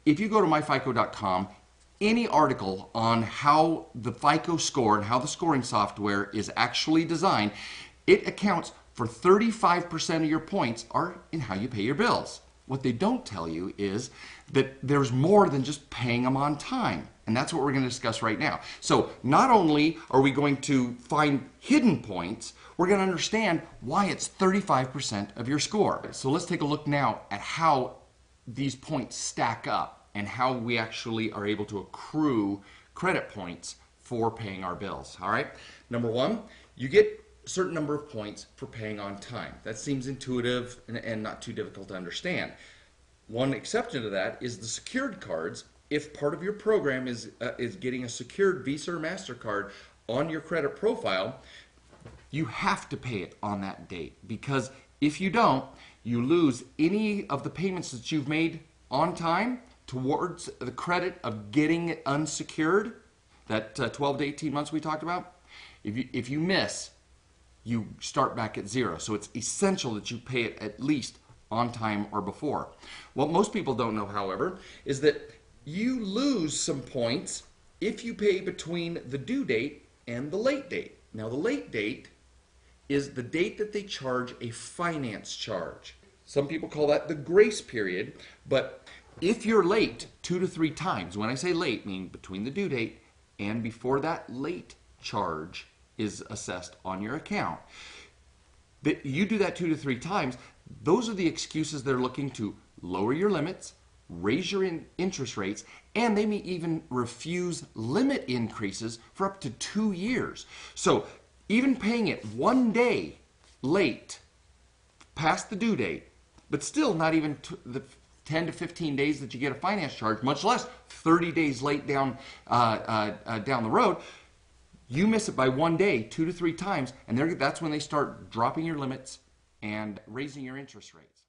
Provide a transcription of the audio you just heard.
if you go to myfico.com, any article on how the FICO score and how the scoring software is actually designed, it accounts for 35% of your points are in how you pay your bills. What they don't tell you is that there's more than just paying them on time. And that's what we're going to discuss right now. So not only are we going to find hidden points, we're going to understand why it's 35% of your score. So let's take a look now at how these points stack up and how we actually are able to accrue credit points for paying our bills. All right. Number one, you get a certain number of points for paying on time. That seems intuitive and not too difficult to understand. One exception to that is the secured cards. If part of your program is getting a secured Visa or MasterCard on your credit profile, you have to pay it on that date, because if you don't, you lose any of the payments that you've made on time towards the credit of getting it unsecured, that 12 to 18 months we talked about. If you miss, you start back at zero. So it's essential that you pay it at least on time or before. What most people don't know, however, is that you lose some points if you pay between the due date and the late date. Now, the late date is the date that they charge a finance charge. Some people call that the grace period, but if you're late 2 to 3 times, when I say late, meaning between the due date and before that late charge is assessed on your account, that you do that 2 to 3 times, those are the excuses they're looking to lower your limits, raise your interest rates, and they may even refuse limit increases for up to 2 years. So even paying it 1 day late, past the due date, but still not even the 10 to 15 days that you get a finance charge, much less 30 days late down the road, you miss it by 1 day, 2 to 3 times, and that's when they start dropping your limits and raising your interest rates.